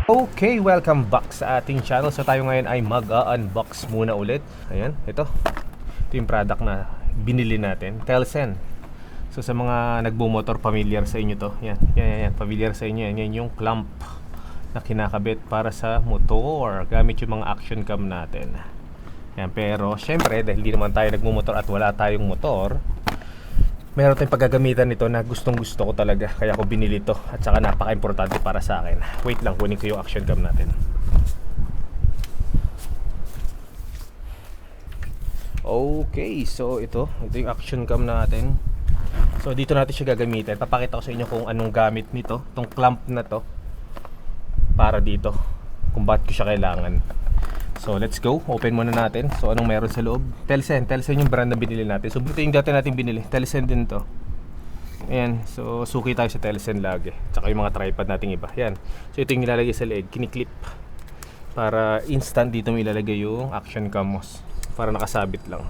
Okay, welcome back sa ating channel. So tayo ngayon ay mag-unbox muna ulit. Ayan, ito yung product na binili natin, Telsen. So sa mga nagbumotor, familiar sa inyo to. Yan, familiar sa inyo. Yan yung clamp na kinakabit para sa motor gamit yung mga action cam natin. Yan, pero syempre dahil hindi naman tayo nagmumotor at wala tayong motor, meron tayong paggagamitan nito na gustong gusto ko talaga, kaya ko binili to at saka napaka-importante para sa akin. Wait lang, kunin ko yung action cam natin. Okay, so ito yung action cam natin. So dito natin siya gagamitin. Papakita ko sa inyo kung anong gamit nito, tong clamp na to, para dito, kung bakit ko siya kailangan. So let's go, open muna natin. So anong meron sa loob? Telsen yung brand na binili natin. So ito yung dati natin binili, Telsen din to. Ayan, so suki tayo sa Telsen lagi. Tsaka yung mga tripod nating iba. Ayan, so ito yung nilalagay sa leeg, kiniklip para instant dito mo ilalagay yung action cam mo, para nakasabit lang.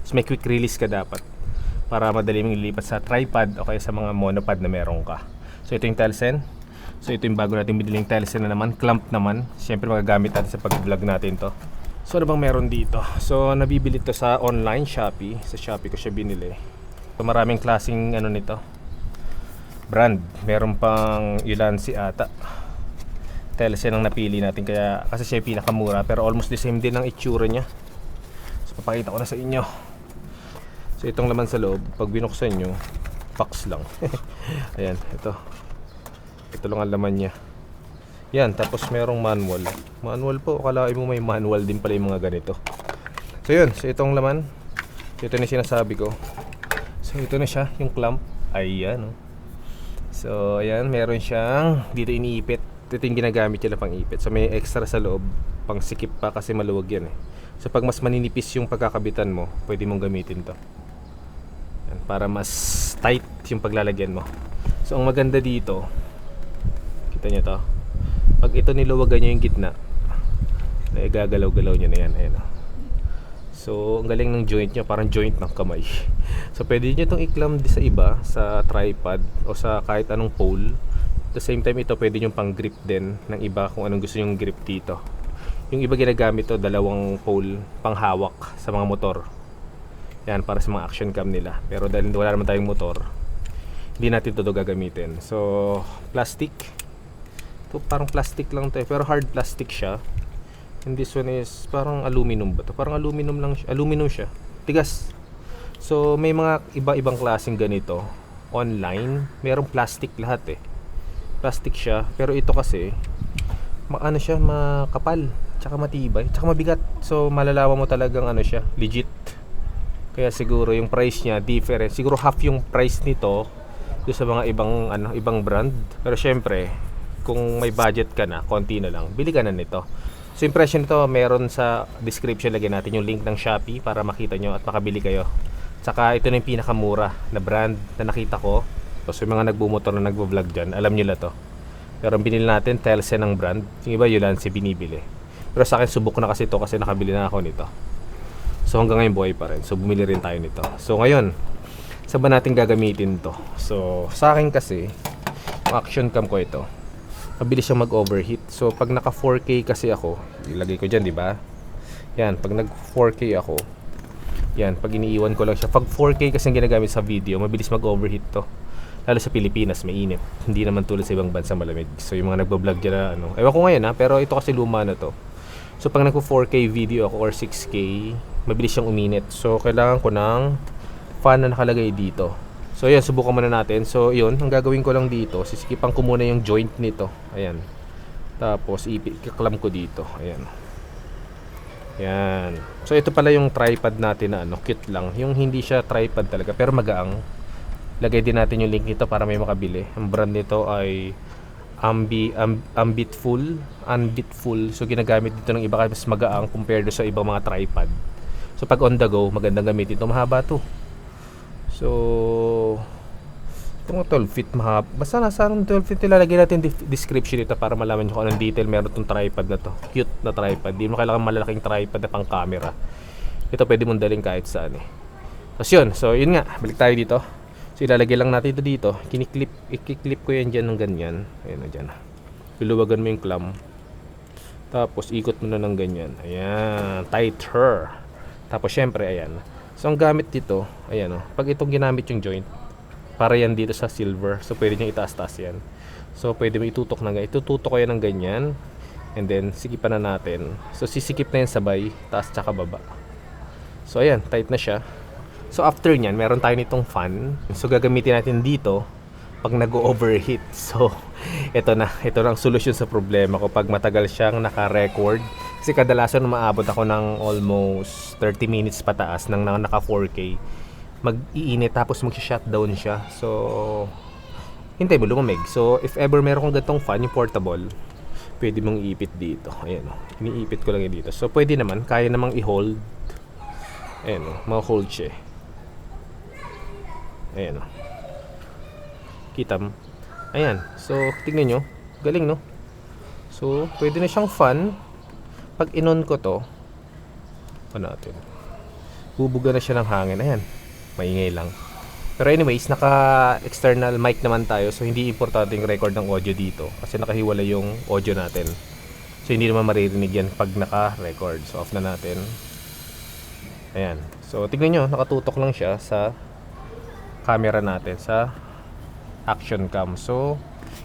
So may quick release ka dapat para madali mong ilipat sa tripod o kaya sa mga monopod na meron ka. So ito yung Telsen. So ito yung bago natin biniling Telsen na naman, clamp naman. Siyempre magagamit natin sa pag-vlog natin to. So ano bang meron dito? So nabibili to sa online Shopee. Sa Shopee ko siya binili. So maraming klaseng ano nito, brand. Meron pang Ulanzi ata. Telsen ang napili natin kaya kasi siya yung pinakamura, pero almost the same din ang itsura niya. So papakita ko na sa inyo. So itong laman sa loob, pag binuksan nyo, box lang. Ayan, ito lang ang laman niya. Yan, tapos merong manual. Manual po, akalain mo may manual din pala yung mga ganito. So yun, so itong laman, ito na sinasabi ko. So ito na siya, yung clamp. Ayan, oh. So ayan, meron siyang dito iniipit. Ito yung ginagamit nila pang ipit. So may extra sa loob, pang sikip pa kasi maluwag yan eh. So pag mas maninipis yung pagkakabitan mo, pwede mong gamitin to. Yan, para mas tight yung paglalagyan mo. So ang maganda dito, kita nyo to, pag ito niluwagan nyo yung gitna, na igagalaw-galaw nyo na yan. Ayan, oh. So ang galing ng joint nyo, parang joint ng kamay. So pwede nyo itong i-clamp sa iba, sa tripod o sa kahit anong pole. At the same time, ito pwede nyo pang grip din ng iba kung anong gusto nyo grip dito. Yung iba ginagamit to, dalawang pole pang hawak sa mga motor. Yan, para sa mga action cam nila. Pero dahil wala naman tayong motor, hindi natin ito gagamitin. So plastic. Ito parang plastic lang to, pero hard plastic siya. And this one is parang aluminum ba to? Parang aluminum lang siya. Aluminum siya. Tigas. So may mga iba-ibang klaseng ganito online. Merong plastic lahat eh. Plastic siya, pero ito kasi ano siya, makapal, tsaka matibay, tsaka mabigat. So malalaman mo talagang ano siya, legit. Kaya siguro yung price niya different. Siguro half yung price nito doon sa mga ibang brand. Pero syempre, kung may budget ka na, konti na lang, bili ka na nito. So yung presyo nito meron sa description, lagyan natin yung link ng Shopee para makita nyo at makabili kayo. Tsaka ito na yung pinakamura na brand na nakita ko. So yung mga nagbumotor na nagbo-vlog dyan, alam nyo na to. Pero ang binili natin, Telsen ang brand. Yung iba Ulanzi binibili. Pero sa akin subok na kasi ito kasi nakabili na ako nito. So hanggang ngayon buhay pa rin. So bumili rin tayo nito. So ngayon, saan ba natin gagamitin to? So sa akin kasi, action cam ko ito, mabilis siyang mag-overheat. So pag naka 4K kasi ako, ilagay ko dyan, di ba? Yan, pag nag 4K ako, yan, pag iniiwan ko lang siya. Pag 4K kasi ginagamit sa video, mabilis mag-overheat to. Lalo sa Pilipinas, mainit. Hindi naman tulad sa ibang bansa malamig. So yung mga nagbo-vlog dyan na ano, ewan ko ngayon ha, pero ito kasi luma na to. So pag nagpo 4K video ako or 6K, mabilis siyang uminit. So kailangan ko ng fan na nakalagay dito. So yun, subukan muna natin. So yun, ang gagawin ko lang dito, sisikipan ko muna yung joint nito. Ayan. Tapos ikaklam ko dito. Ayan. Yan. So ito pala yung tripod natin na ano, cute lang. Yung hindi siya tripod talaga, pero magaang. Lagay din natin yung link nito para may makabili. Ang brand nito ay Ambitful. So ginagamit dito ng iba kasi mas magaang compared sa ibang mga tripod. So pag on the go, magandang gamitin ito. Mahaba to. So ito mga 12 feet mahaba. Basta nasa 12 feet, ilalagay natin description nito para malaman nyo kung anong detail meron itong tripod na to. Cute na tripod. Hindi mo kailangan malalaking tripod na pang camera. Ito pwede mong daling kahit saan eh. So yun nga, balik tayo dito. So ilalagay lang natin ito dito. I-clip ko yan dyan ng ganyan. Ayun na dyan. luluwagan mo yung clamp. Tapos ikot mo na ng ganyan. Ayan, tighter. Tapos syempre, ayan. So ang gamit dito, ayan pag itong ginamit yung joint, para yan dito sa silver. So pwede nyo itaas-taas yan. So pwede mo itutok na ganyan. Itututok ko yan ng ganyan. And then sikipan na natin. So sisikip na yan sabay, taas tsaka baba. So ayan, tight na siya. So after nyan, meron tayo nitong fan. So gagamitin natin dito pag nag-overheat. So ito na ang solusyon sa problema ko pag matagal siyang naka-record. Kasi kadalasan umaabot ako ng almost 30 minutes pataas ng naka 4K. Mag-iinit tapos mag-shutdown siya. So hintay mo lumamig. So if ever meron kang ganitong fan, yung portable, pwede mong iipit dito. Ayan iniipit ko lang yun dito. So pwede naman, kaya namang i-hold. Ayan ma-hold siya. Ayan kita mo. Ayan. So tingnan nyo, galing no. So pwede na siyang fan. Pag inon ko to, natin, bubuga na siya ng hangin. Ayan, maingay lang. Pero anyways, naka-external mic naman tayo. So hindi importante yung record ng audio dito kasi nakahiwala yung audio natin. So hindi naman maririnig yan pag naka-record. So off na natin. Ayan. So tignan nyo, nakatutok lang siya sa camera natin, sa action cam. So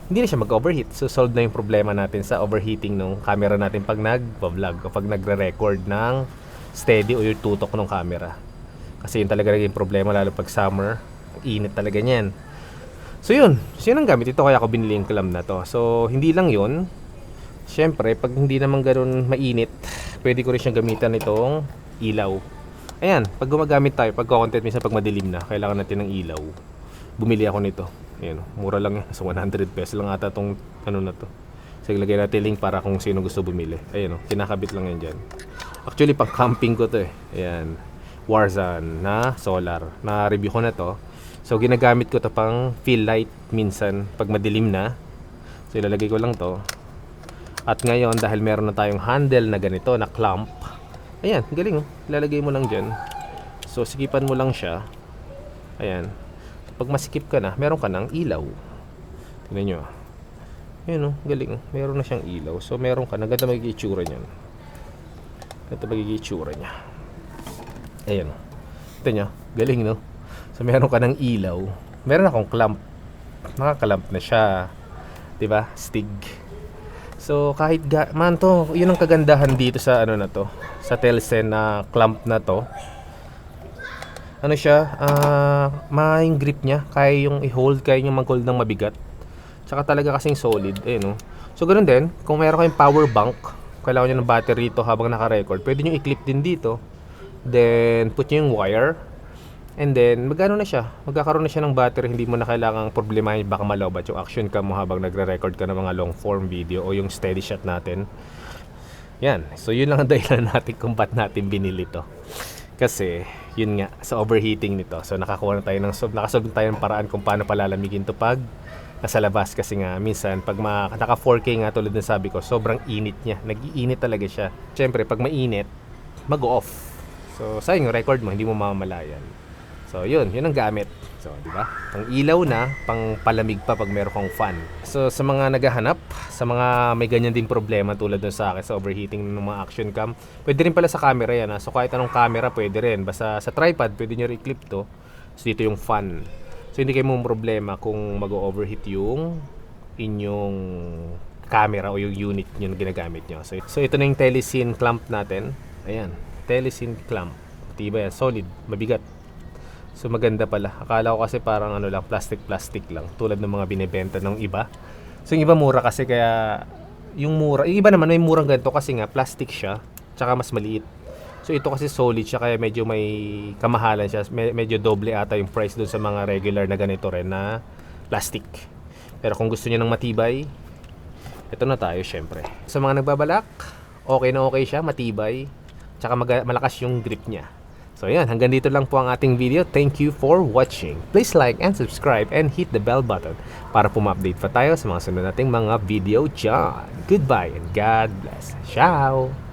hindi na siya mag-overheat. So solve na yung problema natin sa overheating ng camera natin pag nag-vlog o pag nagre-record ng steady o yung tutok ng camera. Kasi yun talaga naging problema lalo pag summer. Init talaga niyan. So yun ang gamit ito, kaya ako binili yung clam na to. So hindi lang yun. Siyempre pag hindi naman ganoon mainit, pwede ko rin siyang gamitan nitong ilaw. Ayan, pag gumagamit tayo, pag content minsan pag madilim na, kailangan natin ng ilaw. Bumili ako nito. Ayan, mura lang yan. So 100 pesos lang ata tong na to. So ilagay natin link para kung sino gusto bumili. Ayan kinakabit lang yan dyan. Actually pang camping ko to Ayan, Warzone na solar. Na-review ko na to. So ginagamit ko to pang fill light minsan pag madilim na. So ilalagay ko lang to. At ngayon dahil meron na tayong handle na ganito na clamp. Ayan, galing ilalagay mo lang dyan. So sikipan mo lang siya. Ayan. Pag masikip ka na, meron ka ng ilaw. Tingnan nyo. Ayan galing meron na siyang ilaw. So meron ka na, ganda magiging itsura niyan. Ganda magiging itsura niya. Ayan ito nyo, galing no. So meron ka ng ilaw. Meron akong clamp. Nakakamp na siya, diba? Stig. So kahit man to, yun ang kagandahan dito sa na to, sa Telsen na clamp na to. Ano siya, yung grip niya, kaya yung i-hold, kaya yung mag-hold ng mabigat. Tsaka talaga kasing solid, So ganoon din, kung meron kayong power bank, kailangan nyo ng battery ito habang naka-record, pwede nyo i-clip din dito. Then put nyo yung wire, and then magkano na siya, magkakaroon na siya ng battery, hindi mo na kailangang problemahin baka malobat yung action cam mo habang nagre-record ka ng mga long form video o yung steady shot natin. Yan, so yun lang ang dahilan natin kung ba't natin binili to. Kasi yun nga, sa overheating nito. So nakakuha na tayo nakasolve tayo ng paraan kung paano palalamigin to pag nasa labas. Kasi nga minsan pag naka 4K nga tulad ng sabi ko, sobrang init niya, nag-iinit talaga siya. Siyempre pag mainit, mag-off. So sayang yung record mo, hindi mo mamamalayan. So yun ang gamit. So di ba? Pang ilaw na, pang palamig pa pag meron kang fan. So sa mga naghahanap, sa mga may ganyan din problema tulad ng sa akin sa overheating ng mga action cam, pwede rin pala sa camera yan. So kahit anong camera pwede rin. Basta sa tripod pwede nyo i-clip to. So dito yung fan. So hindi kayo mong problema kung mag-overheat yung inyong camera o yung unit nyo na ginagamit nyo. So ito na yung Telesin clamp natin. Ayan, Telesin clamp. Tiba yan, solid, mabigat. So maganda pala. Akala ko kasi parang lang, plastic lang. Tulad ng mga binebenta ng iba. So yung iba mura kasi, kaya yung iba naman may murang ganito kasi nga plastic siya, tsaka mas maliit. So ito kasi solid siya, kaya medyo may kamahalan siya. Medyo doble ata yung price dun sa mga regular na ganito rin na plastic. Pero kung gusto niyo ng matibay, ito na tayo syempre. Sa mga nagbabalak, okay na okay siya, matibay, tsaka malakas yung grip niya. So yan, hanggang dito lang po ang ating video. Thank you for watching. Please like and subscribe and hit the bell button para puma-update pa tayo sa mga sunod nating mga video dyan. Goodbye and God bless. Ciao!